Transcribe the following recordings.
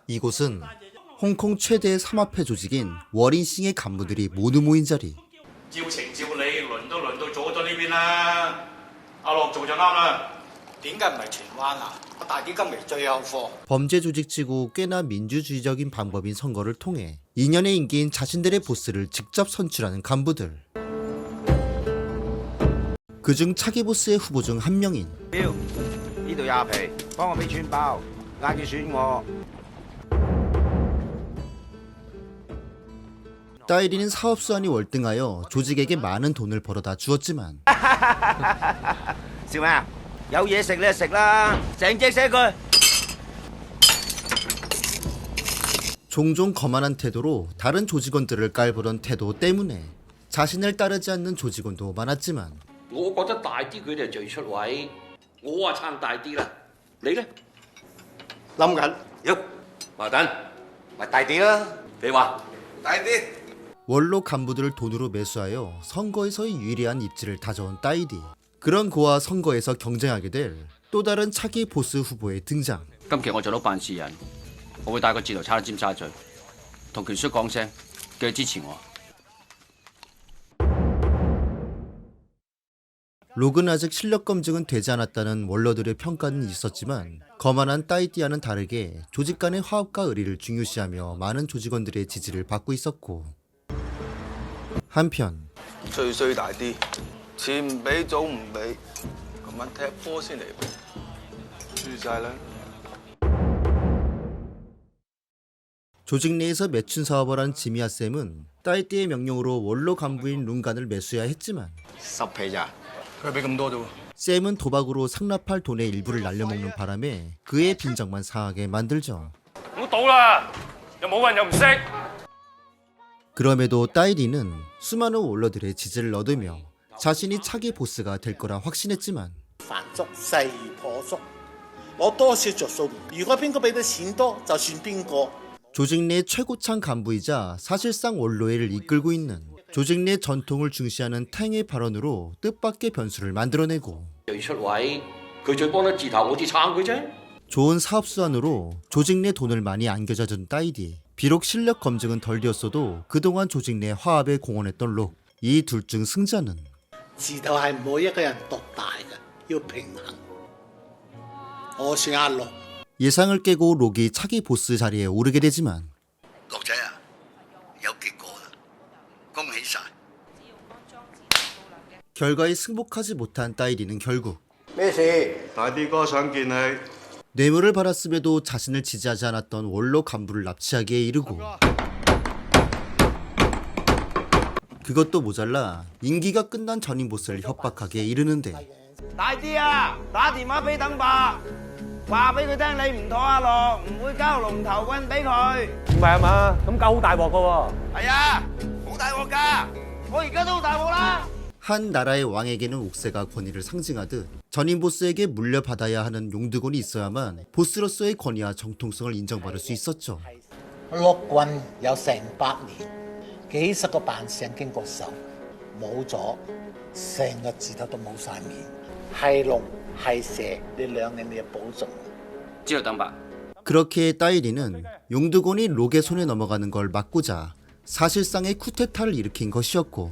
이곳은 홍콩 최대의 삼합회 조직인 워린싱의 간부들이 모두 모인 자리. 照情照理，輪到左咗呢邊啦。阿樂做就啱啦。點解唔係荃灣啊？大啲今期最有貨。 범죄 조직치고 꽤나 민주주의적인 방법인 선거를 통해 2년의 임기인 자신들의 보스를 직접 선출하는 간부들. 그중 차기 보스의 후보 중 한 명인 呢度廿皮，幫我俾串爆，嗌佢選我。 따이리는 사업수완이 월등하여 조직에게 많은 돈을 벌어다 주었지만 笑咩啊？有嘢食你就食啦，成隻寫佢。 종종 거만한 태도로 다른 조직원들을 깔보던 태도 때문에 자신을 따르지 않는 조직원도 많았지만 我覺得大啲佢哋最出位，我話撐大啲啦。你呢？諗緊，喐，麻蛋，咪大啲啦，你話？大啲。 원로 간부들을 돈으로 매수하여 선거에서의 유리한 입지를 다져온 따이디. 그런 그와 선거에서 경쟁하게 될 또 다른 차기 보스 후보의 등장. 今期我做到辦事人，我會帶個字頭叉去尖沙咀，同權叔講聲，叫佢支持我。 록은 아직 실력 검증은 되지 않았다는 원로들의 평가는 있었지만 거만한 따이디와는 다르게 조직 간의 화합과 의리를 중요시하며 많은 조직원들의 지지를 받고 있었고 한편 最衰大啲，錢唔俾早唔俾，咁晚踢波先嚟，輸晒啦。 조직 내에서 매춘 사업을 한 지미아 쌤은 따이디의 명령으로 원로 간부인 룬간을 매수해야 했지만 10皮咋？佢俾咁多啫喎。 쌤은 도박으로 상납할 돈의 일부를 날려먹는 바람에 그의 빈정만 상하게 만들죠. 唔好賭啦，又冇人又唔識。 그럼에도 따이리는 수많은 원로들의 지지를 얻으며 자신이 차기 보스가 될 거라 확신했지만 繁足勢如破竹，攞多少着數？如果邊個俾得錢多，就算邊個。 조직 내 최고창 간부이자 사실상 원로회를 이끌고 있는 조직 내 전통을 중시하는 탱의 발언으로 뜻밖의 변수를 만들어내고 最出位，佢最幫得字頭，我至撐佢啫。 좋은 사업수완으로 조직 내 돈을 많이 안겨자준 따이디. 비록 실력 검증은 덜 되었어도 그동안 조직 내 화합에 공헌했던 록. 이 둘 중 승자는 字頭係每一個人獨大嘅，要平衡。我選阿六。 예상을 깨고 록이 차기 보스 자리에 오르게 되지만 六仔啊，有結果啦，恭喜晒！ 결과에 승복하지 못한 따이리는 결국 咩事？大啲哥想見你。 뇌물을 받았음에도 자신을 지지하지 않았던 원로 간부를 납치하기에 이르고 그것도 모자라 임기가 끝난 전임 보스를 협박하기에 이르는데 大啲啊，打電話俾鄧伯，話俾佢聽你唔妥阿樂，唔會交龍頭棍俾佢。唔係啊嘛，咁搞好大鑊噶喎。係啊，好大鑊㗎，我而家都好大鑊啦。 한 나라의 왕에게는 옥새가 권위를 상징하듯 전임 보스에게 물려받아야 하는 용두곤이 있어야만 보스로서의 권위와 정통성을 인정받을 수 있었죠. 陸軍有成百年，幾十個扮相經過手，冇咗，成個字頭都冇晒面，係龍係蛇，呢兩樣你要保重。知道鄧伯， 그렇게 따이리는 용두곤이 록의 손에 넘어가는 걸 막고자 사실상의 쿠데타를 일으킨 것이었고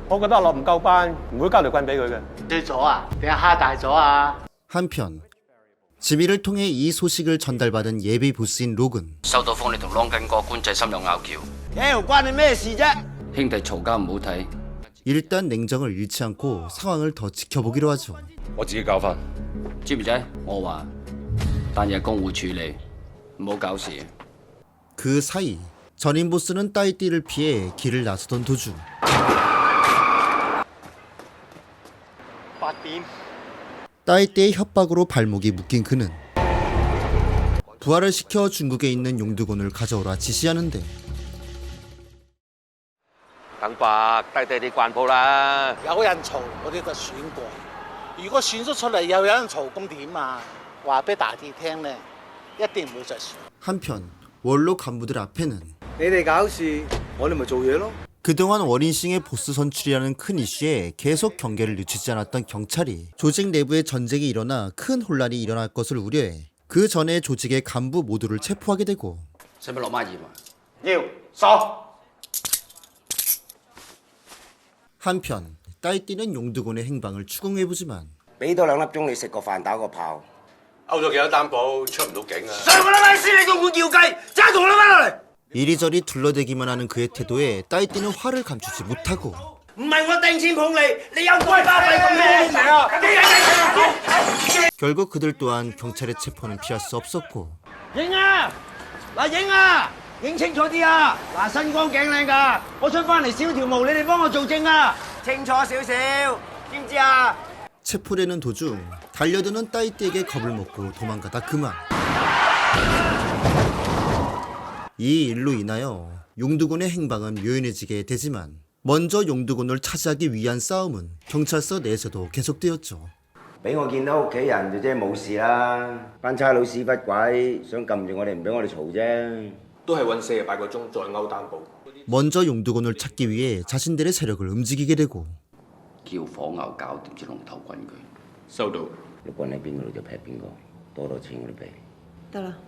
我覺得阿樂唔夠班，唔會交條棍俾佢嘅。醉咗啊？定係蝦大咗啊？ 한편 지미를 통해 이 소식을 전달받은 예비 보스인 록은 收到風你同朗根哥官仔心有拗撬，妖，關你咩事啫？兄弟嘈交唔好睇。 일단 냉정을 잃지 않고 상황을 더 지켜보기로 하죠. 我自己搞翻。知唔知？我話單嘢公會處理，唔好搞事。 그 사이 전임 보스는 따이띠를 피해 길을 나서던 도중 8點。 따이띠의 협박으로 발목이 묶인 그는 부활을 시켜 중국에 있는 용두곤을 가져오라 지시하는데 鄧伯，低低啲慣鋪啦。有人嘈，我哋就選過。如果選咗出嚟又有人嘈，咁點啊？話俾大啲聽咧，一定唔會再選。 한편 원로 간부들 앞에는 你哋搞事，我哋咪做嘢咯。 그동안 워린싱의 보스 선출이라는 큰 이슈에 계속 경계를 늦추지 않았던 경찰이 조직 내부에 전쟁이 일어나 큰 혼란이 일어날 것을 우려해 그 전에 조직의 간부 모두를 체포하게 되고使唔使落孖鹽啊？要鎖。 한편 따이띠는 용두곤의 행방을 추궁해보지만 俾多2粒鐘你食個飯打個炮。勾咗幾多擔保，出唔到境啊！上個禮拜先你仲管叫雞，揸同你翻落嚟。 이리저리 둘러대기만 하는 그의 태도에 따이띠는 화를 감추지 못하고 唔係我掟錢捧你，你有鬼巴閉咁咩？啊！ 결국 그들 또한 경찰의 체포는 피할 수 없었고 影啊！嗱影啊！影清楚啲啊！嗱身光頸靚㗎，我想翻嚟燒條毛，你哋幫我做證啊！清楚少少，知唔知啊？ 체포되는 도중 달려드는 따이띠에게 겁을 먹고 도망가다 그만. 이 일로 인하여 용두곤의 행방은 묘연해지게 되지만 먼저 용두곤을 차지하기 위한 싸움은 경찰서 내에서도 계속되었죠. 俾我見到屋企人就即係冇事啦。班差佬屎忽鬼想撳住我哋，唔俾我哋嘈啫。都係揾48個鐘再勾擔保。 먼저 용두곤을 찾기 위해 자신들의 세력을 움직이게 되고 叫火牛搞掂隻龍頭棍佢。收到。你棍喺邊個度就劈邊個，多錢我哋俾。得啦。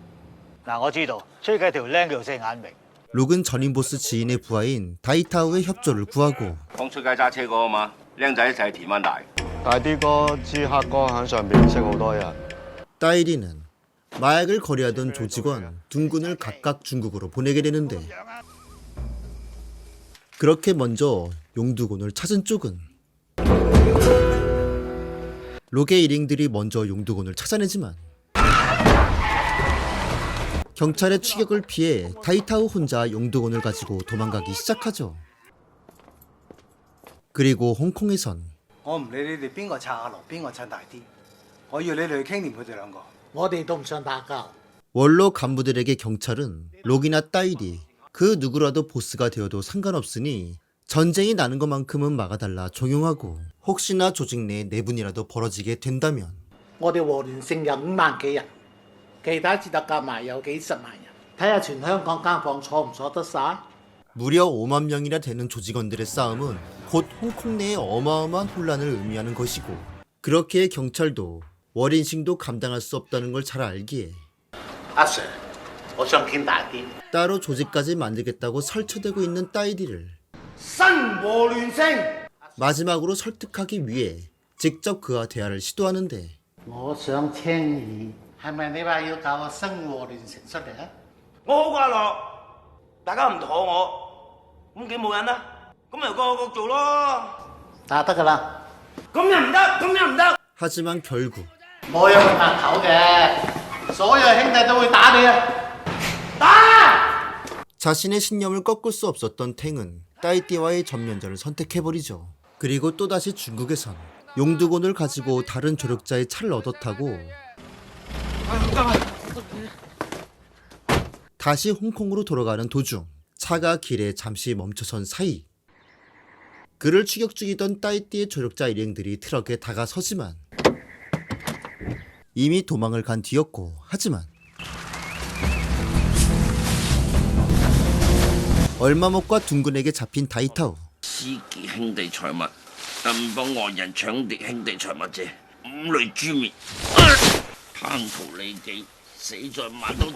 嗱，我知道吹雞條僆叫四眼明。 록은 전임 보스 지인의 부하인 다이타오의 협조를 구하고 講出街揸車嗰個嘛，僆仔就係田灣大。大啲哥知黑哥喺上邊識好多人。 따이리는 마약을 거래하던 조직원 둥근을 각각 중국으로 보내게 되는데 그렇게 먼저 용두곤을 찾은 쪽은 록의 일행들이 먼저 용두곤을 찾아내지만 경찰의 추격을 피해 다이타오 혼자 용두곤을 가지고 도망가기 시작하죠. 그리고 홍콩에선 我唔理你哋邊個撐阿龍，邊個撐大啲，我要你哋去傾掂佢哋兩個。我哋都唔想打交。 원로 간부들에게 경찰은 록이나 따이리 그 누구라도 보스가 되어도 상관없으니 전쟁이 나는 것만큼은 막아달라 종용하고 혹시나 조직 내 내분이라도 벌어지게 된다면 我哋和聯勝有5萬幾人，其他至得夾埋有幾十萬人。睇下全香港間房坐唔坐得晒？ 무려 5만 명이나 되는 조직원들의 싸움은 곧 홍콩 내에 어마어마한 혼란을 의미하는 것이고 그렇기에 경찰도 월인싱도 감당할 수 없다는 걸 잘 알기에 阿 Sir， 我想見大啲。 따로 조직까지 만들겠다고 설쳐대고 있는 따이디를 新和聯勝。 마지막으로 설득하기 위해 직접 그와 대화를 시도하는데 我想聽議，係咪你話要搞個新和聯成出嚟啊？我好過阿樂，大家唔妥我，咁幾冇癮啦，咁咪個做咯。打得㗎啦。咁又唔得，咁又唔得。 하지만 결국 冇有佢拍頭嘅，所有兄弟都會打你啊！打！ 자신의 신념을 꺾을 수 없었던 탱은 따이띠와의 전면전을 선택해버리죠. 그리고 또다시 중국에선 용두곤을 가지고 다른 조력자의 차를 얻어 타고 다시 홍콩으로 돌아가는 도중 차가 길에 잠시 멈춰선 사이 그를 추격 중이던 따이띠의 조력자 일행들이 트럭에 다가서지만 이미 도망을 간 뒤였고 하지만 얼마 못 가 둥근에게 잡힌 다이타오 私劫兄弟財物，更幫外人搶奪兄弟財物者，五雷誅滅，貪圖利己，死在萬刀。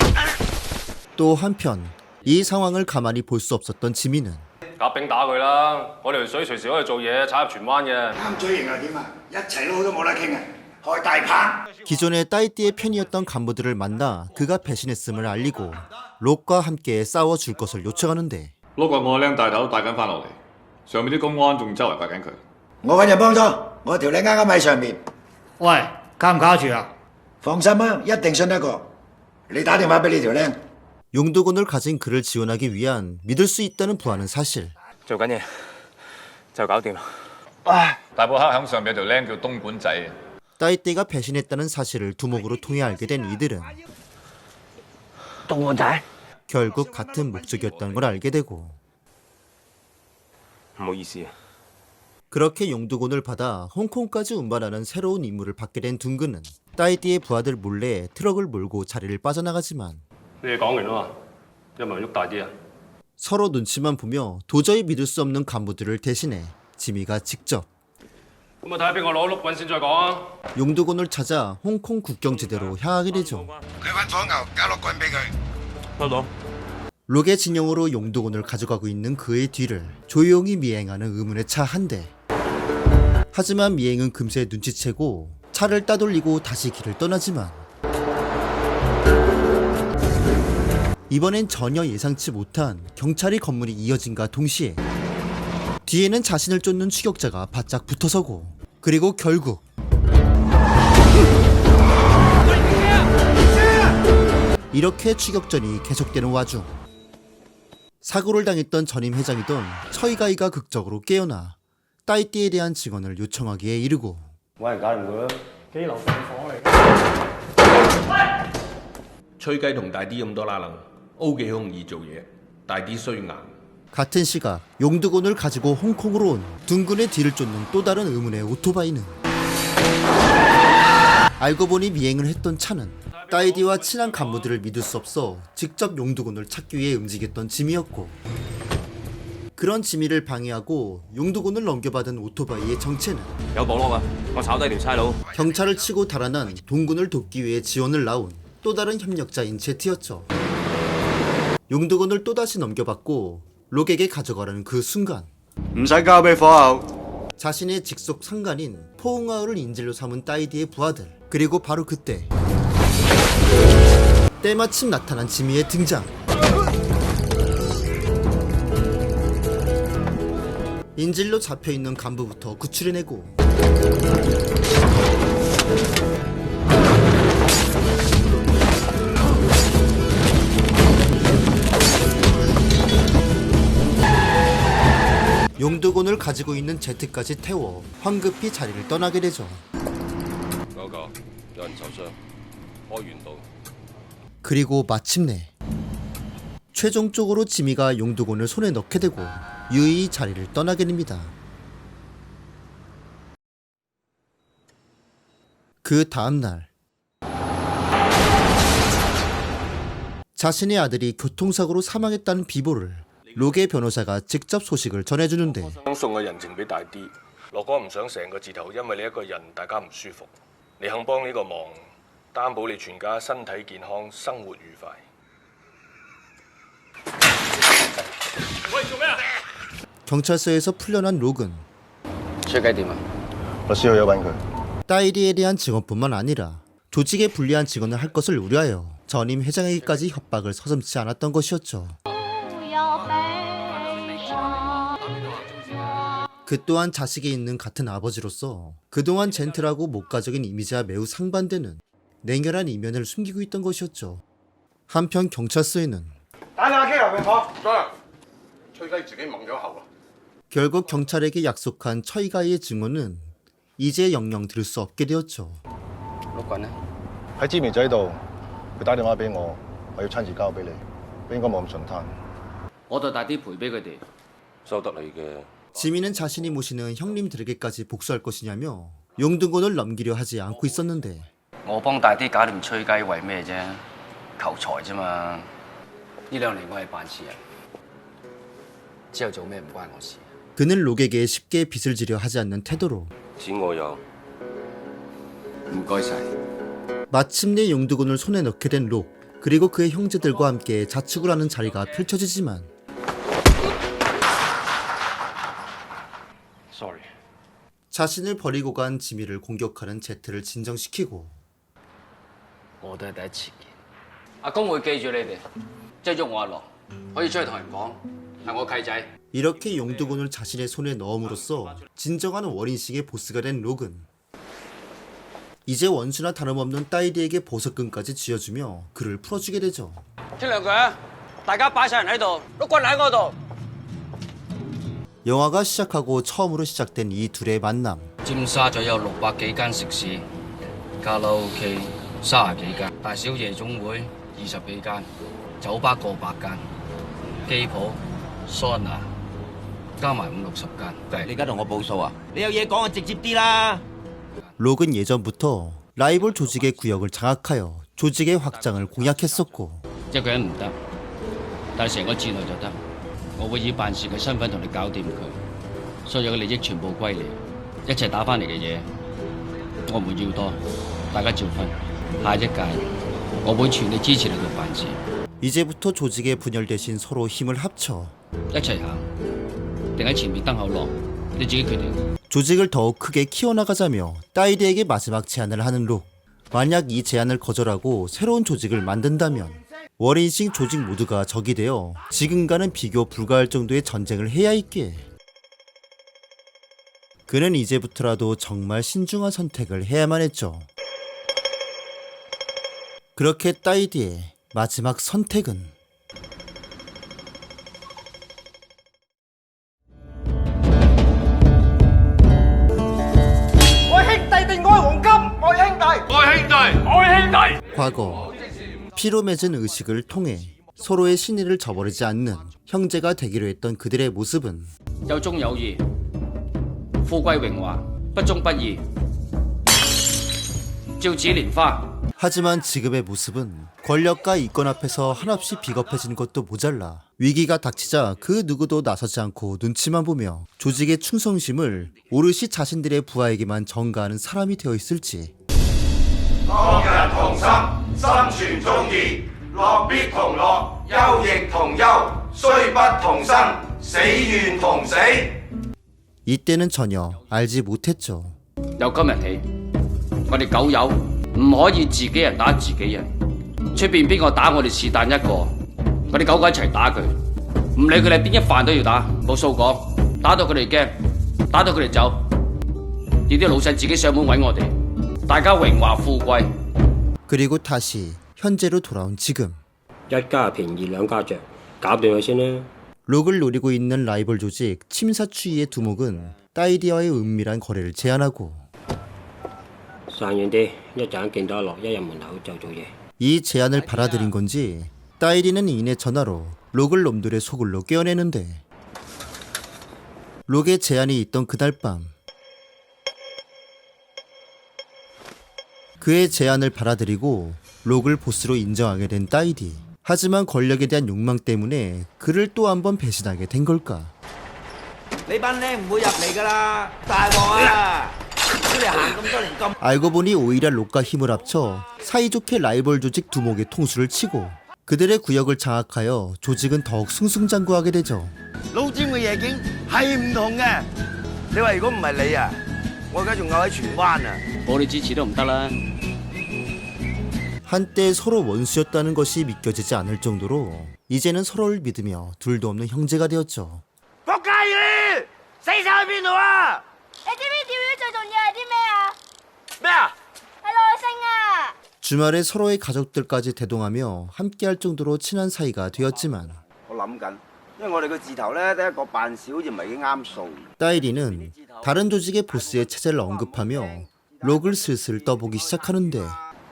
또 한편 이 상황을 가만히 볼 수 없었던 지민은 夾兵打佢啦！我哋條水隨時可以做嘢，踩入荃灣嘅。啱嘴型又點啊？一齊撈都冇得傾啊！開大棒！ 기존의 따이띠의 편이었던 간부들을 만나 그가 배신했음을 알리고 록과 함께 싸워줄 것을 요청하는데 碌個我僆大頭帶緊翻落嚟，上面啲公安仲周圍拍緊佢。我揾人幫拖，我條靚啱啱喺上面。喂，卡唔卡住啊？放心啊，一定信得過。你打電話俾你條靚。 용두곤을 가진 그를 지원하기 위한 믿을 수 있다는 부하는 사실 做緊嘢就搞掂啦。大埔黑響上面有條僆叫東莞仔， 따이띠가 배신했다는 사실을 두목으로 통해 알게 된 이들은 東莞仔 결국 같은 목적이었다는 걸 알게 되고 唔好意思啊。 그렇게 용두곤을 받아 홍콩까지 운반하는 새로운 임무를 받게 된 둥근은 따이띠의 부하들 몰래 트럭을 몰고 자리를 빠져나가지만 你哋講完啦嘛，有冇人喐大啲啊？ 서로 눈치만 보며 도저히 믿을 수 없는 간부들을 대신해 지미가 직접 咁啊睇下邊個攞碌棍先再講啊。 용두곤을 찾아 홍콩 국경지대로 향하게 되죠. 佢揾火牛交碌棍俾佢。收到。 록의 진영으로 용두곤을 가져가고 있는 그의 뒤를 조용히 미행하는 의문의 차 한 대. 하지만 미행은 금세 눈치채고 차를 따돌리고 다시 길을 떠나지만 이번엔 전혀 예상치 못한 경찰이 검문이 이어진과 동시에 뒤에는 자신을 쫓는 추격자가 바짝 붙어서고 그리고 결국 이렇게 추격전이 계속되는 와중 사고를 당했던 전임 회장이던 처이가이가 극적으로 깨어나 따이띠에 대한 증언을 요청하기에 이르고吹雞同大啲咁多拉楞，O記好容易做嘢，大啲衰硬。 같은 시각 용두곤을 가지고 홍콩으로 온 둥근의 뒤를 쫓는 또 다른 의문의 오토바이는 알고 보니 미행을 했던 차는 따이디와 친한 간부들을 믿을 수 없어 직접 용두곤을 찾기 위해 움직였던 짐이었고 그런 짐이를 방해하고 용두곤을 넘겨받은 오토바이의 정체는 有保攞啊！我炒低條差佬。 경찰을 치고 달아난 동군을 돕기 위해 지원을 나온 또 다른 협력자인 제트였죠. 용두곤을 또다시 넘겨받고 록에게 가져가라는 그 순간 唔使交俾火牛。 자신의 직속 상간인 포응아우를 인질로 삼은 따이디의 부하들 그리고 바로 그때 때마침 나타난 지미의 등장. 인질로 잡혀있는 간부부터 구출해내고 용두곤을 가지고 있는 제트까지 태워 황급히 자리를 떠나게 되죠. 嗰個有人受傷，開完刀。 그리고 마침내 최종적으로 지미가 용두곤을 손에 넣게 되고 유유히 자리를 떠나게 됩니다. 그 다음날 자신의 아들이 교통사고로 사망했다는 비보를 록의 변호사가 직접 소식을 전해주는데 想送個人情俾大啲。樂哥唔想成個字頭因為你一個人大家唔舒服，你肯幫呢個忙，擔保你全家身體健康，生活愉快。 경찰서에서 풀려난 록은 吹雞點啊？ 律師去咗揾佢。 따이리에 대한 증언뿐만 아니라 조직에 불리한 증언을 할 것을 우려하여 전임 회장에게까지 협박을 서슴지 않았던 것이었죠. 그 또한 자식이 있는 같은 아버지로서 그동안 젠틀하고 목가적인 이미지와 매우 상반되는 냉혈한 이면을 숨기고 있던 것이었죠. 한편 경찰서에는 打電話 K 劉永火，吹雞自己蒙咗口啊！ 결국 경찰에게 약속한 처이가이의 증언은 이제 영영 들을 수 없게 되었죠. 碌棍呢？喺知苗仔度，佢打電話俾我，我要親自交俾你，應該冇咁順攤。我就大啲賠俾佢哋。收得你嘅。 지민은 자신이 모시는 형님들에게까지 복수할 것이냐며 용두곤을 넘기려 하지 않고 있었는데 我幫大啲搞掂吹雞為咩啫？求財啫嘛！呢兩年我係辦事人，之後做咩唔關我事。 그는 록에게 쉽게 빚을 지려 하지 않는 태도로 錢我有。唔該晒。 마침내 용두곤을 손에 넣게 된 록 그리고 그의 형제들과 함께 자축을 하는 자리가 펼쳐지지만 Sorry。 자신을 버리고 간 지미를 공격하는 제트를 진정시키고 我都係第一次見。阿公會記住你哋，追蹤我阿樂，可以出去同人講係我契仔。 이렇게 용두곤을 자신의 손에 넣음으로써 진정한 원인식의 보스가 된 록은 이제 원수나 다름없는 따이디에게 보석금까지 쥐어주며 그를 풀어주게 되죠. 傾兩句啊！大家擺晒人喺度，碌棍喺嗰度。 영화가 시작하고 처음으로 시작된 이 둘의 만남. 尖沙咀有600幾間食肆，卡拉 OK 30幾間，大小夜總會20幾間，酒吧過百間，機鋪、桑拿加埋50-60間。你而家同我報數啊？你有嘢講就直接啲啦。 록은 예전부터 라이벌 조직의 구역을 장악하여 조직의 확장을 공약했었고 一個人唔得，但係成個戰略就得。我會以辦事嘅身份同你搞掂佢，所有嘅利益全部歸你。一齊打翻嚟嘅嘢，我唔會要多，大家照分。下一屆我會全力支持你哋辦事。 이제부터 조직의 분열 대신 서로 힘을 합쳐 一齊行，定喺前面燈口落，你自己決定。 조직을 더욱 크게 키워나가자며 따이리에게 마지막 제안을 하는 룩. 만약 이 제안을 거절하고 새로운 조직을 만든다면 워린싱 조직 모두가 적이 되어 지금과는 비교 불가할 정도의 전쟁을 해야 했기에 그는 이제부터라도 정말 신중한 선택을 해야만 했죠. 그렇게 따이디의 마지막 선택은 과거 피로 맺은 의식을 통해 서로의 신의를 저버리지 않는 형제가 되기로 했던 그들의 모습은 有忠有義，富貴榮華，不忠不義，照子蓮花。 하지만 지금의 모습은 권력과 이권 앞에서 한없이 비겁해진 것도 모자라 위기가 닥치자 그 누구도 나서지 않고 눈치만 보며 조직의 충성심을 오롯이 자신들의 부하에게만 전가하는 사람이 되어 있을지 當人同心，心存忠義，樂必同樂，憂亦同憂，雖不同生，死願同死。 이때는 전혀 알지 못했죠. 由今日起，我哋狗友唔可以自己人打自己人。出邊邊個打我哋是但一個，我哋九個一齊打佢，唔理佢哋邊一犯都要打，冇數講，打到佢哋驚，打到佢哋走，要啲老細自己上門揾我哋，大家榮華富貴。 그리고 다시 현재로 돌아온 지금 一家平二兩家着，搞掂佢先啦。 록을 노리고 있는 라이벌 조직 침사추이의 두목은 따이디와의 은밀한 거래를 제안하고 散遠啲，一陣見到阿樂一入門口就做嘢。 이 제안을 받아들인 건지 따이디는 이내 전화로 록을 놈들의 소굴로 깨어내는데 록의 제안이 있던 그날 밤 그의 제안을 받아들이고 록을 보스로 인정하게 된 따이디. 하지만 권력에 대한 욕망 때문에 그를 또 한 번 배신하게 된 걸까? 你班僆唔會入嚟㗎啦，大鑊啊！佢哋行咁多年咁。 알고 보니 오히려 록과 힘을 합쳐 사이좋게 라이벌 조직 두목의 통수를 치고 그들의 구역을 장악하여 조직은 더욱 승승장구하게 되죠. 老尖嘅夜景係唔同嘅。你話如果唔係你啊，我而家仲漚喺荃灣啊！我哋支持都唔得啦。 한때 서로 원수였다는 것이 믿겨지지 않을 정도로 이제는 서로를 믿으며 둘도 없는 형제가 되었죠. 仆街魚，死晒去邊度啊？你知唔知釣魚最重要係啲咩啊？咩啊？係耐性啊！ 주말에 서로의 가족들까지 대동하며 함께할 정도로 친한 사이가 되었지만 我諗緊，因為我哋個字頭咧得一個半小，好似唔係幾啱數。 따이리는 다른 조직의 보스의 체제를 언급하며 록을 슬슬 떠보기 시작하는데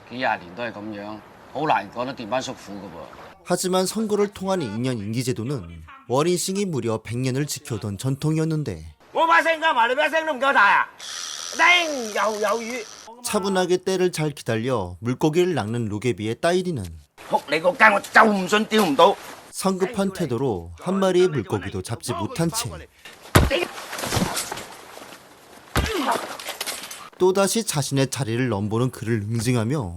幾廿年都係咁樣，好難講得掂班叔父㗎噃。 하지만 선거를 통한 2년 임기제도는 워린싱이 무려 100년을 지켜오던 전통이었는데 我把聲加埋你把聲都唔夠大啊！叮又有魚， 차분하게 때를 잘 기다려 물고기를 낚는 록에 비해 따이리는 仆你個街我就唔信釣唔到。 성급한 태도로 한 마리의 물고기도 잡지 못한 채 또다시 자신의 자리를 넘보는 그를 응징하며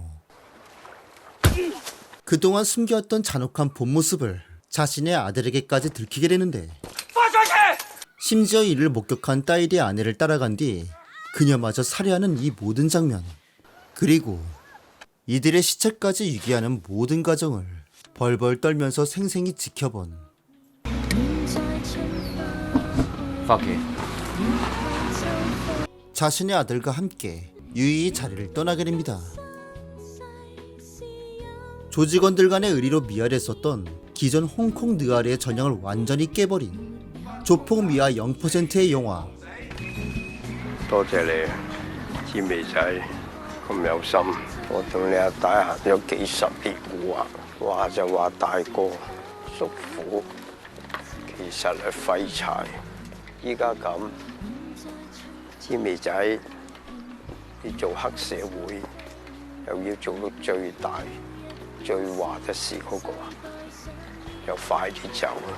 그동안 숨겨왔던 잔혹한 본 모습을 자신의 아들에게까지 들키게 되는데 심지어 이를 목격한 따이리의 아내를 따라간 뒤 그녀마저 살해하는 이 모든 장면 그리고 이들의 시체까지 유기하는 모든 과정을 벌벌 떨면서 생생히 지켜본 자신의 아들과 함께 유유히 자리를 떠나게 됩니다. 조직원들 간의 의리로 미아리했었던 기존 홍콩 느아리의 전형을 완전히 깨버린 조폭 미아 0%의 영화 多謝你，志美仔咁有心。我同你阿大行咗幾十年戶啊，話就話大哥叔父，其實係廢柴。依家咁，志美仔要做黑社會，又要做到最大、最話得事嗰個，又快啲走啦！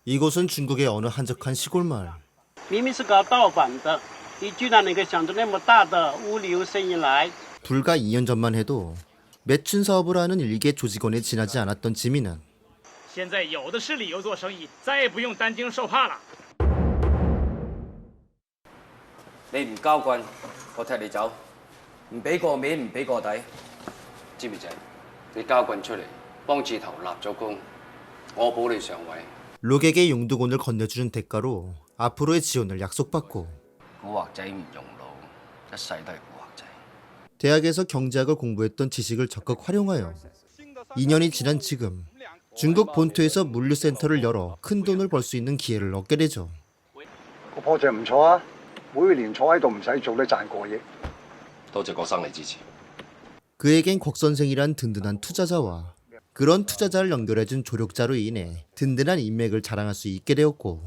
이곳은 중국의 어느 한적한 시골 마을. 明明是搞盗版的，你居然能够想出那么大的物流生意来。 불과 2년 전만 해도 매춘 사업을 하는 일개 조직원에 지나지 않았던 지민은 现在有的是理由做生意，再也不用担惊受怕了。你唔交棍，我踢你走；唔俾個面，唔俾個底。知唔知？你交棍出嚟，幫字頭立咗功，我保你上位。 록에게 용두곤을 건네주는 대가로 앞으로의 지원을 약속받고 古惑仔唔用腦，一世都係古惑仔。 대학에서 경제학을 공부했던 지식을 적극 활용하여 2년이 지난 지금 중국 본토에서 물류센터를 열어 큰 돈을 벌 수 있는 기회를 얻게 되죠.個 project 唔錯啊，每年坐喺度唔使做都賺過億。多謝郭生你支持。 그에겐 곽 선생이란 든든한 투자자와 그런 투자자를 연결해준 조력자로 인해 든든한 인맥을 자랑할 수 있게 되었고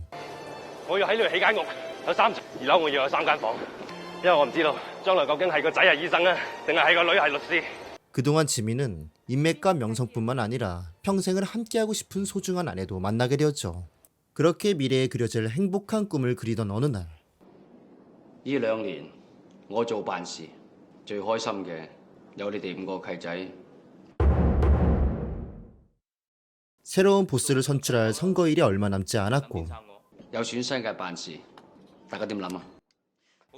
我要喺呢度起間屋，有3層，2樓我要有3間房，因為我唔知道將來究竟係個仔係醫生啊，定係個女係律師。 그동안 지민은 인맥과 명성뿐만 아니라 평생을 함께하고 싶은 소중한 아내도 만나게 되었죠. 그렇게 미래에 그려질 행복한 꿈을 그리던 어느 날 呢2年我做辦事最開心嘅有你哋5個契仔。 새로운 보스를 선출할 선거일이 얼마 남지 않았고 有選新嘅辦事，大家點諗啊？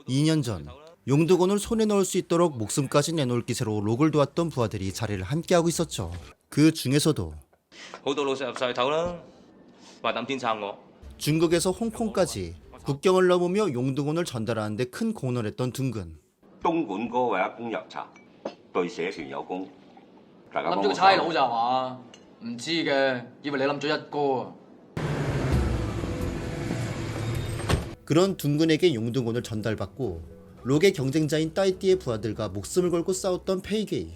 2년 전 용두곤을 손에 넣을 수 있도록 목숨까지 내놓을 기세로 록을 도왔던 부하들이 자리를 함께하고 있었죠. 그 중에서도 好多老細入晒頭啦，話抌天撐我。 중국에서 홍콩까지 국경을 넘으며 용두곤을 전달하는 데 큰 공헌을 했던 둥근. 東莞嗰位一公入冊，對社團有功，大家幫諗住個我手。差佬咋嘛？唔知嘅，以為你諗咗一哥啊！ 그런 둥근에게 용두곤을 전달받고 록의 경쟁자인 따이띠의 부하들과 목숨을 걸고 싸웠던 페이게이.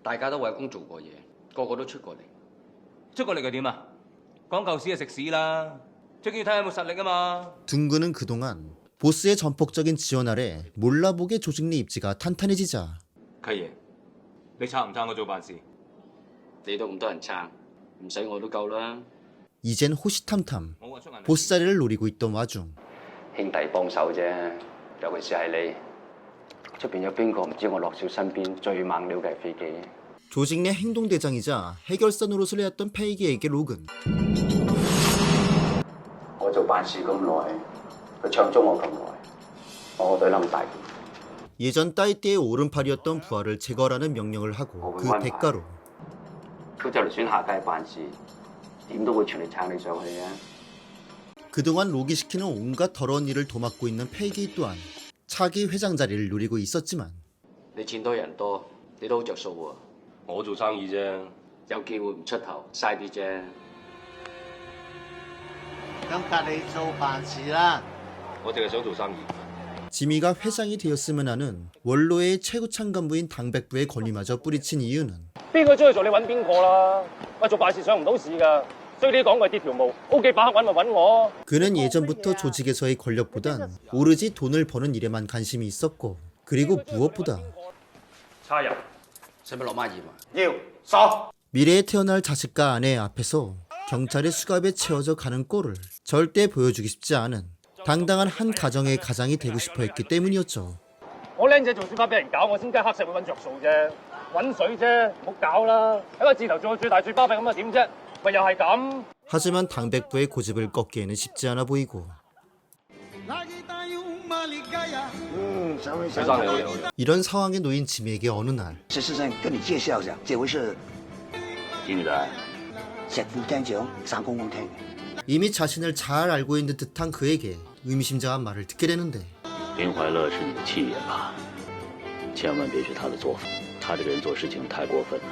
大家都為公做過嘢，個個都出過力。出過嚟嘅點啊？講舊屎就食屎啦，最緊要睇下有冇實力啊嘛。 둥근은 그동안 보스의 전폭적인 지원 아래 몰라보게 조직 내 입지가 탄탄해지자 契爺，你撐唔撐我做辦事？你都咁多人撐，唔使我都夠啦。 이젠 호시탐탐 보스 자리를 노리고 있던 와중 兄弟幫手啫，尤其是係你。出邊有邊個唔知我樂少身邊最猛料嘅係飛機？ 조직 내 행동대장이자 해결사 노릇을 해왔던 페이게에게 록은 我做辦事咁耐，佢唱咗我咁耐，我對冧大件。 예전 따이띠의 오른팔이었던 부하를 제거하라는 명령을 하고 그 대가로 佢就嚟選下屆辦事，點都會全力撐你上去嘅。 그동안 록이 시키는 온갖 더러운 일을 도맡고 있는 페이게이 또한 차기 회장 자리를 노리고 있었지만 你錢多人多，你都好着數喎。我做生意啫，有機會唔出頭，嘥啲啫。咁隔你做辦事啦。我淨係想做生意。 지미가 회장이 되었으면 하는 원로의 최고창 간부인 당백부의 권위마저 뿌리친 이유는 邊個中意做你揾邊個啦？喂，做辦事上唔到市㗎，衰啲講句跌條毛，O.K. 把黑揾咪揾我。 그는 예전부터 조직에서의 권력보단 오로지 돈을 버는 일에만 관심이 있었고 그리고 무엇보다 差人，使唔使落孖鹽啊？要收。 미래에 태어날 자식과 아내 앞에서 경찰의 수갑에 채워져 가는 꼴을 절대 보여주기 쉽지 않은 당당한 한 가정의 가장이 되고 싶어 했기 때문이었죠. 我僆仔做小巴俾人搞，我先跟黑社會揾着數啫，揾水啫，唔好搞啦！喺個字頭做最大最巴閉咁啊點啫？咪又係咁。 하지만 당백부의 고집을 꺾기에는 쉽지 않아 보이고 이런 상황에 놓인 지미에게 어느 날 只是想跟你介绍一下，这位是金仔，石副廳長省公安廳。 이미 자신을 잘 알고 있는 듯한 그에게 의미심장한 말을 듣게 되는데 林怀乐是你的气爷吧？千万别学他的做法，他这个人做事情太过分了。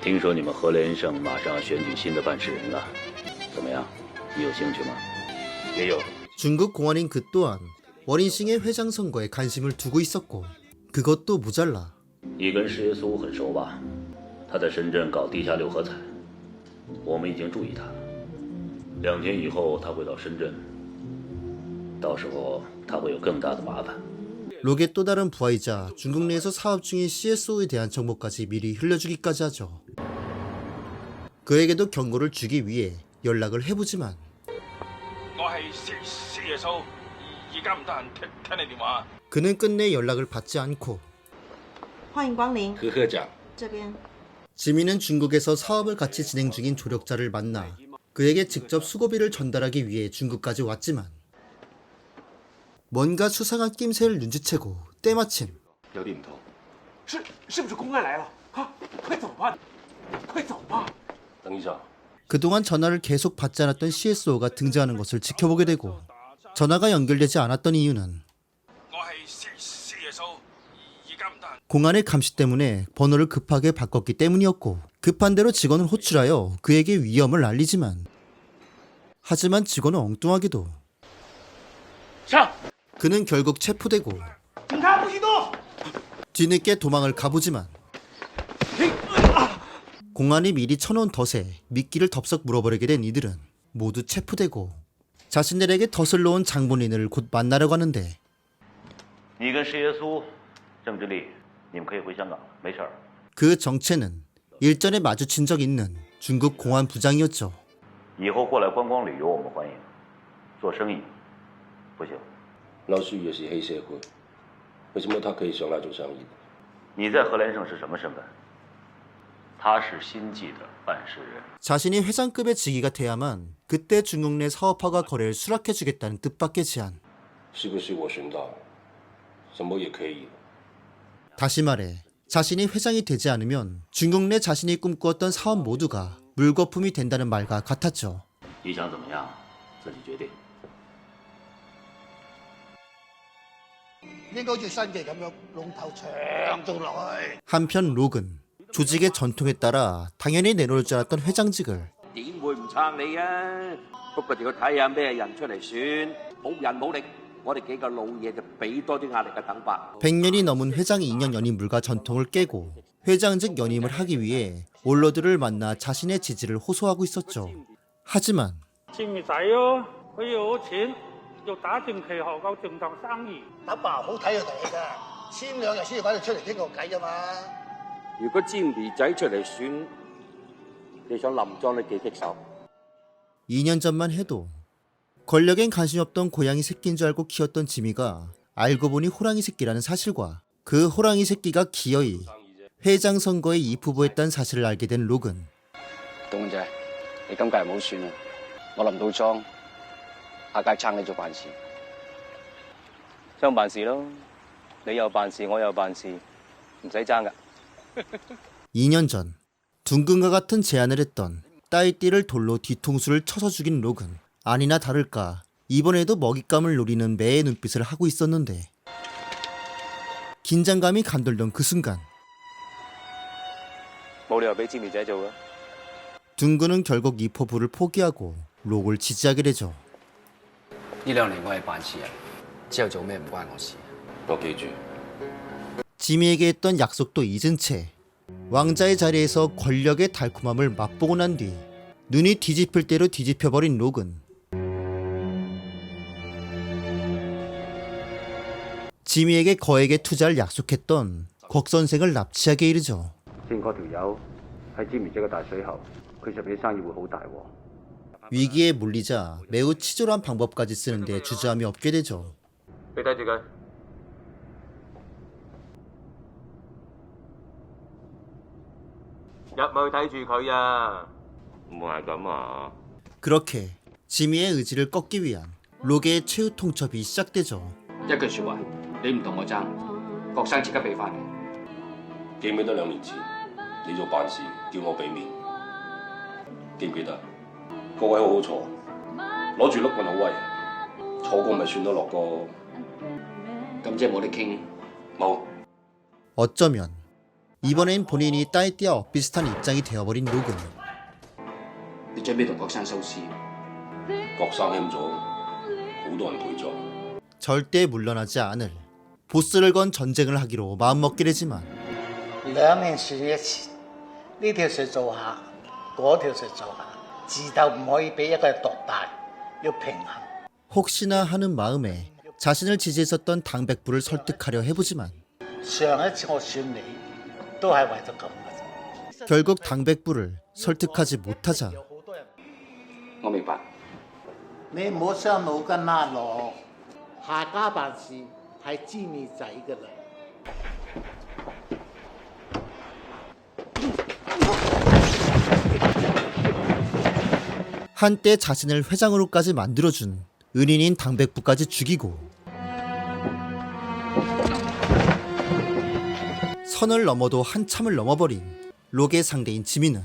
听说你们何连胜马上要选举新的办事人了，怎么样？你有兴趣吗？也有。 중국 공안인 그 또한 원인싱의 회장 선거에 관심을 두고 있었고 그것도 모자라 你跟石耶苏很熟吧？他在深圳搞地下六合彩，我们已经注意他了。2天以后他会到深圳，到时候他会有更大的麻烦。 록의 또 다른 부하이자 중국 내에서 사업 중인 CSO에 대한 정보까지 미리 흘려주기까지 하죠. 그에게도 경고를 주기 위해 연락을 해보지만 師爺嫂，而家唔得閒聽你電話。 그는 끝내 연락을 받지 않고 歡迎光臨。柯科長，這邊。 지민은 중국에서 사업을 같이 진행 중인 조력자를 만나 그에게 직접 수고비를 전달하기 위해 중국까지 왔지만 뭔가 수상한 낌새를 눈치채고 때마침 有啲唔妥。是不是公安來了？啊，快走吧，快走吧。等一下， 그동안 전화를 계속 받지 않았던 CSO가 등장하는 것을 지켜보게 되고 전화가 연결되지 않았던 이유는 공안의 감시 때문에 번호를 급하게 바꿨기 때문이었고 급한 대로 직원을 호출하여 그에게 위험을 알리지만 하지만 직원은 엉뚱하게도 그는 결국 체포되고 뒤늦게 도망을 가보지만 공안이 미리 쳐놓은 덫에 미끼를 덥석 물어버리게 된 이들은 모두 체포되고 자신들에게 덫을 놓은 장본인을 곧 만나려고 하는데 你跟施耶稣、郑志立，你们可以回香港，没事儿。 그 정체는 일전에 마주친 적 있는 중국 공안 부장이었죠. 以后过来观光旅游我们欢迎，做生意不行。老徐也是黑社会，为什么他可以上来做生意？你在荷兰省是什么身份？他是新记的办事人。 자신이 회장급의 직위가 돼야만 그때 중국 내 사업화가 거래를 수락해주겠다는 뜻밖의 제안. 是不是我选到，什么也可以。 다시 말해 자신이 회장이 되지 않으면 중국 내 자신이 꿈꾸었던 사업 모두가 물거품이 된다는 말과 같았죠. 你想怎么样，自己决定。應該好似新嘅咁樣，龍頭長做落去。 한편 록은 조직의 전통에 따라 당연히 내놓을 줄 알았던 회장직을 點會唔撐你啊？不過就要睇下咩人出嚟選，冇人冇力，我哋幾個老嘢就俾多啲壓力嘅等法。 100년이 넘은 회장 2년 연임물과 전통을 깨고 회장직 연임을 하기 위해 원로들을 만나 자신의 지지를 호소하고 있었죠. 하지만 簽咪仔咯，佢要我錢，要打定期後夠正當生意。打爆好睇佢哋㗎，簽兩日先至揾佢出嚟傾個偈啫嘛。如果詹咪仔出嚟選，你想林莊都幾棘手。 2년 전만 해도 권력엔 관심 없던 고양이 새끼인 줄 알고 키웠던 지미가 알고 보니 호랑이 새끼라는 사실과 그 호랑이 새끼가 기어이 회장 선거에 입후보했다는 사실을 알게 된 록은 董仔，你今屆唔好選啦，我林道莊下屆撐你做辦事，相辦事咯，你又辦事，我又辦事，唔使爭噶。 2년 전 둥근과 같은 제안을 했던 따이띠를 돌로 뒤통수를 쳐서 죽인 록은 아니나 다를까 이번에도 먹잇감을 노리는 매의 눈빛을 하고 있었는데 긴장감이 감돌던 그 순간 冇理由俾詹咪仔做噶。 둥근은 결국 이 포부를 포기하고 록을 지지하게 되죠. 呢兩年我係辦事人，之後做咩唔關我事。我記住， 지미에게 했던 약속도 잊은 채 왕자의 자리에서 권력의 달콤함을 맛보고 난 뒤 눈이 뒤집힐 대로 뒤집혀버린 록은 지미에게 거액의 투자를 약속했던 곽 선생을 납치하게 이르죠. 先嗰條友喺詹咪仔嘅大水喉，佢入邊生意會好大喎。 위기에 몰리자 매우 치졸한 방법까지 쓰는데 주저함이 없게 되죠. 你睇住佢。入去睇住佢啊！唔係咁啊！ 그렇게 지미의 의지를 꺾기 위한 록의 최후 통첩이 시작되죠. 一句説話，你唔同我爭，郭生即刻俾翻你。記唔記得2年前你做辦事叫我俾面？記唔記得？個位好好坐，攞住碌棍好威，坐過咪算到落個。咁即係冇得傾。冇。 어쩌면 이번엔 본인이 따이띠와 엇비슷한 입장이 되어버린 록은 你準備同郭生收屍？郭生欠咗，好多人陪咗。 절대 물러나지 않을 보스를 건 전쟁을 하기로 마음먹게 되지만 兩年選一次，呢條水做下，嗰條水做下，字頭唔可以俾一個人獨大，要平衡。 혹시나 하는 마음에 자신을 지지했었던 당백부를 설득하려 해보지만 上一次我選你都係為咗咁嘅啫。 결국 당백부를 설득하지 못하자 我明白，你唔好傷腦筋啦，羅。下家辦事係知你仔㗎啦。 한때 자신을 회장으로까지 만들어준 은인인 당백부까지 죽이고 선을 넘어도 한참을 넘어버린 록의 상대인 지민은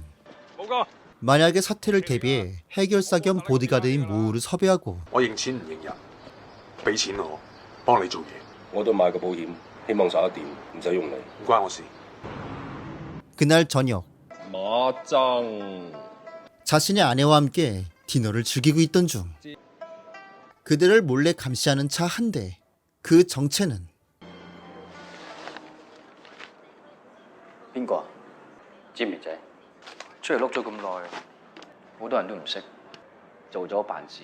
만약의 사태를 대비해 해결사 겸 보디가드인 모우를 섭외하고 我認錢唔認人，俾錢我，幫你做嘢。我都買個保險，希望11點唔使用你。唔關我事。 그날 저녁 마짱 자신의 아내와 함께 디너를 즐기고 있던 중 그들을 몰래 감시하는 차 한 대. 그 정체는 邊個啊？知唔知仔？出嚟碌咗咁耐，好多人都唔識，做咗辦事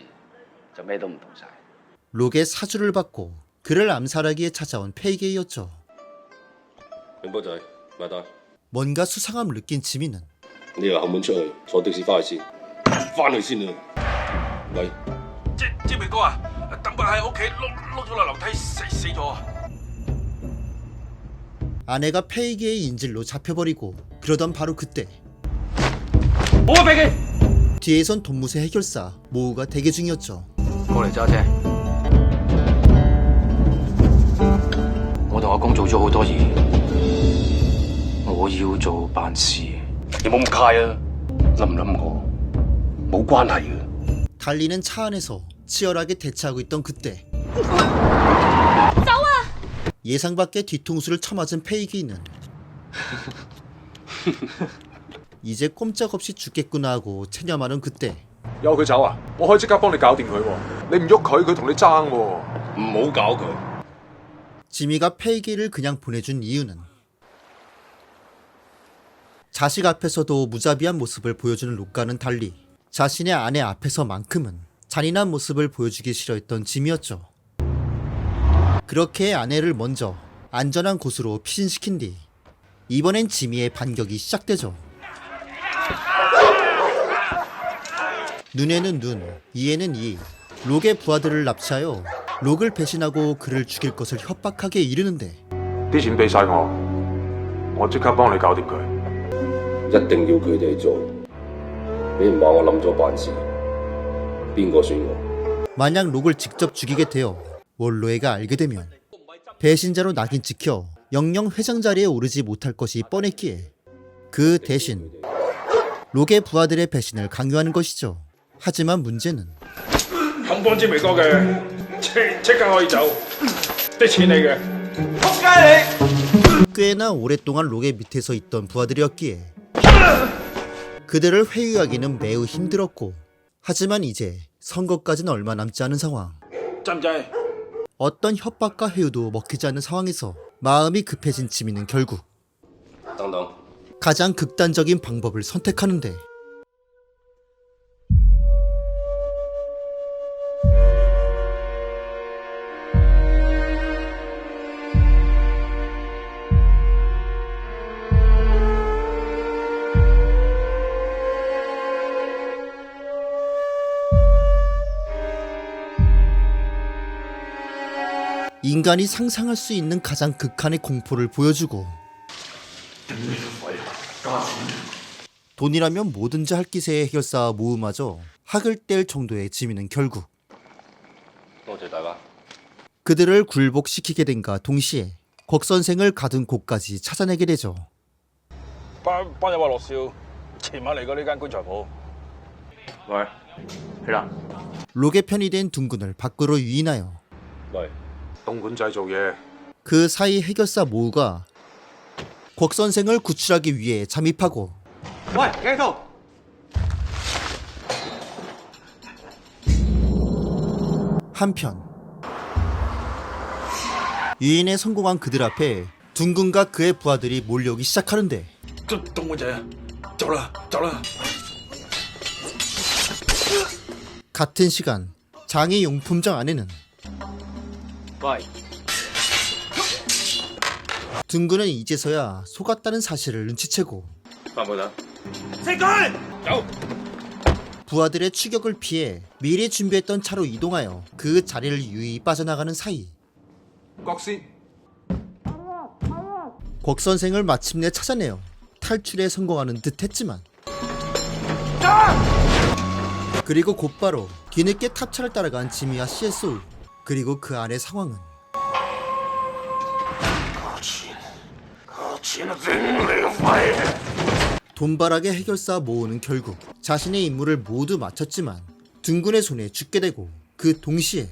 就咩都唔同晒。 록의 사주를 받고 그를 암살하기에 찾아온 페이게이였죠. 永波仔埋單。 뭔가 수상함을 느낀 지민은 你由後門出去，坐的士翻去先，翻去先啊！喂，知明哥啊，鄧伯喺屋企碌咗落樓梯死咗。 아내가 페이게의 인질로 잡혀버리고 그러던 바로 그때 뒤에선 돈무새 해결사 모우가 대기 중이었죠. 過嚟揸車。我同阿公做咗好多嘢，我要做辦事。你冇咁介啊，諗唔諗我冇關係嘅。 달리는 차 안에서 치열하게 대치하고 있던 그때 예상 밖의 뒤통수를 쳐맞은 페이게이는 이제 꼼짝없이 죽겠구나 하고 체념하는 그때 由佢走啊！我可以即刻幫你搞掂佢喎。你唔喐佢，佢同你爭喎。唔好搞佢。 지미가 페이게이를 그냥 보내준 이유는 자식 앞에서도 무자비한 모습을 보여주는 록과는 달리 자신의 아내 앞에서만큼은 잔인한 모습을 보여주기 싫어했던 지미였죠. 그렇게 아내를 먼저 안전한 곳으로 피신시킨 뒤 이번엔 지미의 반격이 시작되죠. 눈에는 눈, 이에는 이, 록의 부하들을 납치하여 록을 배신하고 그를 죽일 것을 협박하게 이르는데 啲錢俾晒我，我即刻幫你搞掂佢。一定要佢哋做，俾人話我諗咗辦事，邊個選我？ 만약 록을 직접 죽이게 되어 월로에가 알게 되면 배신자로 낙인 찍혀 영영 회장 자리에 오르지 못할 것이 뻔했기에 그 대신 록의 부하들의 배신을 강요하는 것이죠. 하지만 문제는 肯幫知明哥嘅，即刻可以走，啲錢你嘅。 꽤나 오랫동안 록의 밑에서 있던 부하들이었기에 그들을 회유하기는 매우 힘들었고 하지만 이제 선거까지는 얼마 남지 않은 상황. 制唔制？ 어떤 협박과 회유도 먹히지 않는 상황에서 마음이 급해진 지민은 결국 等等， 가장 극단적인 방법을 선택하는데 인간이 상상할 수 있는 가장 극한의 공포를 보여주고 돈이라면 뭐든지 할 기세의 해결사 모우마저 학을 뗄 정도의 지민은 결국 多謝大家。 그들을 굴복시키게 된가 동시에 곽 선생을 가둔 곳까지 찾아내게 되죠. 班友話樂少前晚嚟過呢間棺材鋪。喂，起啦！ 록의 편이 된 둥근을 밖으로 유인하여 喂，東莞仔做嘢。 그 사이 해결사 모우가 곽 선생을 구출하기 위해 잠입하고 喂，繼續。 한편 유인에 성공한 그들 앞에 둥근과 그의 부하들이 몰려오기 시작하는데 東莞仔，走啦，走啦！ 같은 시간 장의 용품장 안에는 喂， 둥근은 이제서야 속았다는 사실을 눈치채고 翻去啦。食佢！走。 부하들의 추격을 피해 미리 준비했던 차로 이동하여 그 자리를 유유히 빠져나가는 사이 곽 선생을 마침내 찾아내어 탈출에 성공하는 듯 했지만 그리고 곧바로 뒤늦게 탑차를 따라간 지미와 CSO 그리고 그 안의 상황은 돈바락의 해결사 모우는 결국 자신의 임무를 모두 마쳤지만 둥근의 손에 죽게 되고 그 동시에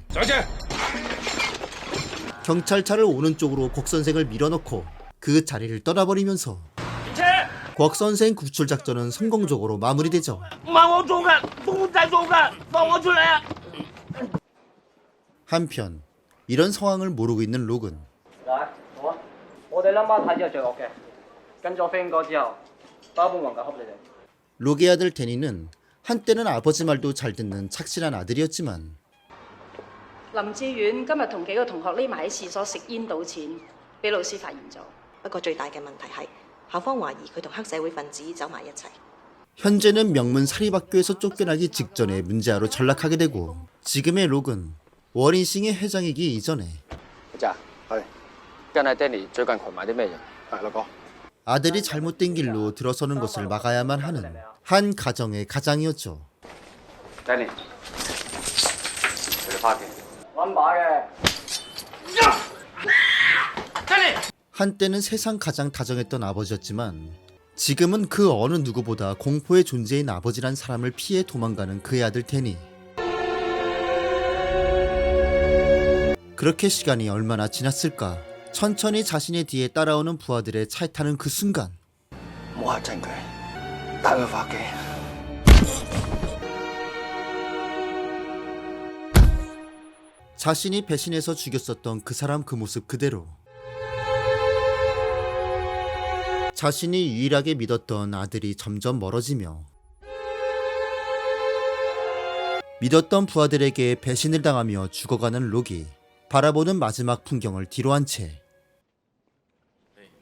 경찰차를 오는 쪽으로 곽 선생을 밀어넣고 그 자리를 떠나버리면서 곽 선생 구출 작전은 성공적으로 마무리되죠. 한편 이런 상황을 모르고 있는 록은 록의 아들 데니는 한때는 아버지 말도 잘 듣는 착실한 아들이었지만 林志遠今日同幾個同學匿埋喺廁所食煙賭錢，俾老師發現咗。不過最大嘅問題係，校方懷疑佢同黑社會分子走埋一齊。 현재는 명문 사립학교에서 쫓겨나기 직전에 문제아로 전락하게 되고 지금의 록은 워린싱의 회장이기 이전에 아들이 잘못된 길로 들어서는 것을 막아야만 하는 한 가정의 가장이었죠. 한때는 세상 가장 다정했던 아버지였지만 지금은 그 어느 누구보다 공포의 존재인 아버지란 사람을 피해 도망가는 그의 아들 데니. 그렇게 시간이 얼마나 지났을까. 천천히 자신의 뒤에 따라오는 부하들의 차에 타는 그 순간 자신이 배신해서 죽였었던 그 사람 그 모습 그대로 자신이 유일하게 믿었던 아들이 점점 멀어지며 믿었던 부하들에게 배신을 당하며 죽어가는 록이 바라보는 마지막 풍경을 뒤로한 채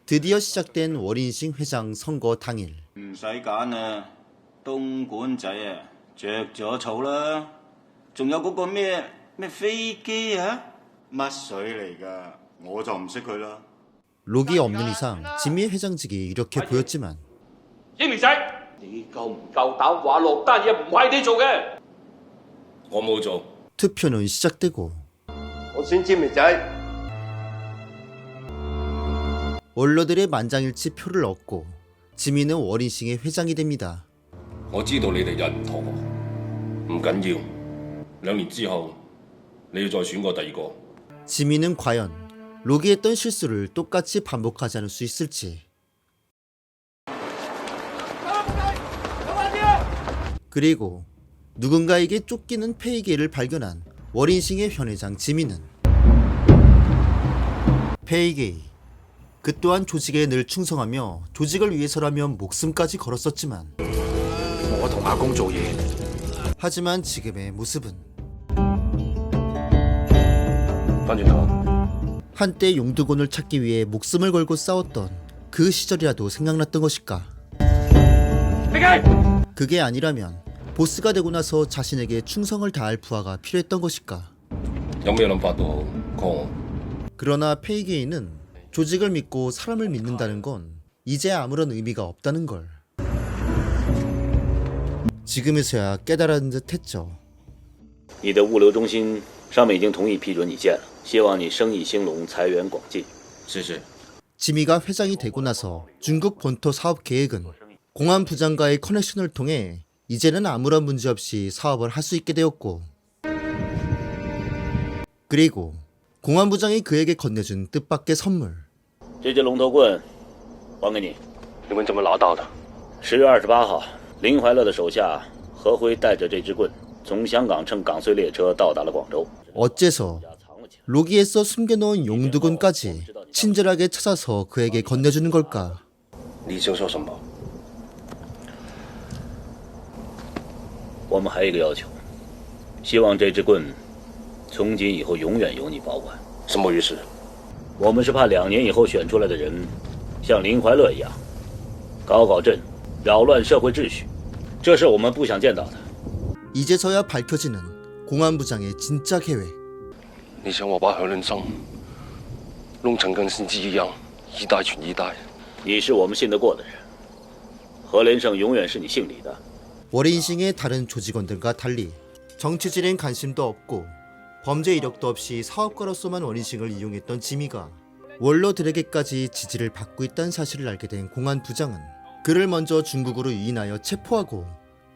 드디어 시작된 워린싱 회장 선거 당일 唔使揀啊，東莞仔啊，着咗草啦，仲有嗰個咩飛機啊，乜水嚟㗎？我就唔識佢啦。 록이 없는 이상 지미 회장직이 이렇게 보였지만 英明仔，你夠唔夠膽話落單嘢唔係你做嘅？我冇做。 투표는 시작되고 我選知明仔。 원로들의 만장일치 표를 얻고 지미는 워린싱의 회장이 됩니다. 我知道你哋人唔妥，唔緊要，2年之後你要再選過第二個。 지미는 과연 록이 했던 실수를 똑같이 반복하지 않을 수 있을지. 그리고 누군가에게 쫓기는 페이게를 발견한 워린싱의 현 회장 지미는 페이게이 그 또한 조직에 늘 충성하며 조직을 위해서라면 목숨까지 걸었었지만 하지만 지금의 모습은 한때 용두곤을 찾기 위해 목숨을 걸고 싸웠던 그 시절이라도 생각났던 것일까? 그게 아니라면 보스가 되고 나서 자신에게 충성을 다할 부하가 필요했던 것일까? 그러나 페이게이는 조직을 믿고 사람을 믿는다는 건 이제 아무런 의미가 없다는 걸 지금에서야 깨달은 듯 했죠. 你的物流中心上面已经同意批准你建了，希望你生意兴隆，财源广进。谢谢。 지미가 회장이 되고 나서 중국 본토 사업 계획은 공안 부장과의 커넥션을 통해 이제는 아무런 문제 없이 사업을 할 수 있게 되었고 그리고 공안 부장이 그에게 건네준 뜻밖의 선물 这只龙头棍还给你。你们怎么拿到的？10月28号，林怀乐的手下何辉带着这只棍从香港乘港穗列车到达了广州。 어째서 로기에서 숨겨놓은 용두군까지 친절하게 찾아서 그에게 건네주는 걸까? 你想说什么？我们还有一个要求，希望这只棍从今以后永远由你保管。什么意思？我们是怕2年以后选出来的人像林怀乐一样搞震，扰乱社会秩序，这是我们不想见到的。 이제서야 밝혀지는 공안부장의 진짜 계획. 你想我把何伦生弄成跟新机一样一代传一代？你是我们信得过的人，何连胜永远是你姓李的。 월인싱의 다른 조직원들과 달리 정치질엔 관심도 없고 범죄 이력도 없이 사업가로서만 월인싱을 이용했던 지미가 원로들에게까지 지지를 받고 있다는 사실을 알게 된 공안부장은 그를 먼저 중국으로 유인하여 체포하고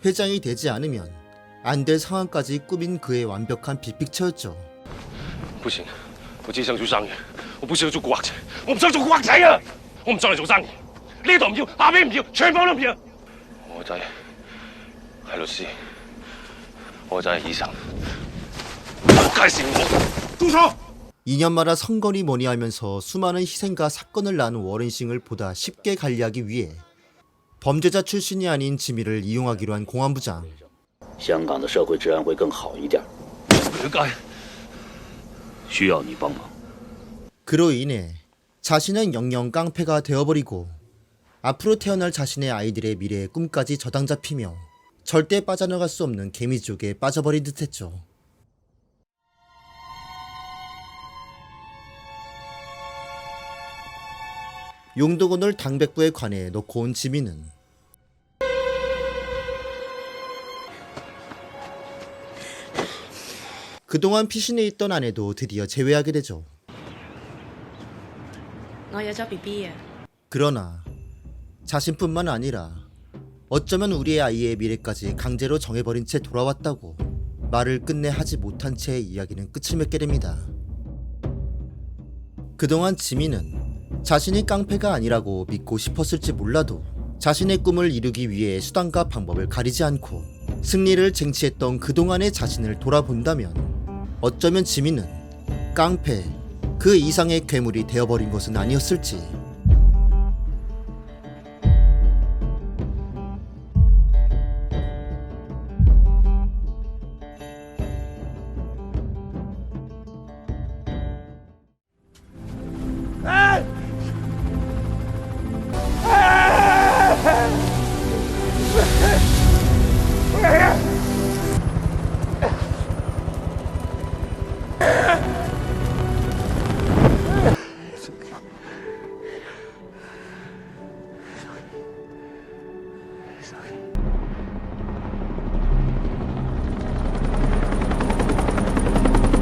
회장이 되지 않으면 안 될 상황까지 꾸민 그의 완벽한 빅픽처였죠. 不行，我只想做生意，我不想做古惑仔，我唔想做古惑仔啊！我唔想嚟做生意，呢度唔要，下邊唔要，全部都唔要。我仔係律師，我仔係醫生，我介紹我。住手！ 2년마다 선거니 뭐니 하면서 수많은 희생과 사건을 낳은 워렌싱을 보다 쉽게 관리하기 위해 범죄자 출신이 아닌 지미를 이용하기로 한 공안부장. 香港的社会治安会更好一点。需要你帮忙。 그로 인해 자신은 영영 깡패가 되어버리고 앞으로 태어날 자신의 아이들의 미래의 꿈까지 저당 잡히며 절대 빠져나갈 수 없는 개미지옥에 빠져버린 듯했죠. 용도군을 당백부에 관해 놓고 온 지미는 그동안 피신해 있던 아내도 드디어 재회하게 되죠. 그러나 자신뿐만 아니라 어쩌면 우리의 아이의 미래까지 강제로 정해버린 채 돌아왔다고 말을 끝내 하지 못한 채 이야기는 끝을 맺게 됩니다. 그동안 지미는 자신이 깡패가 아니라고 믿고 싶었을지 몰라도 자신의 꿈을 이루기 위해 수단과 방법을 가리지 않고 승리를 쟁취했던 그동안의 자신을 돌아본다면 어쩌면 지미는 깡패 그 이상의 괴물이 되어버린 것은 아니었을지.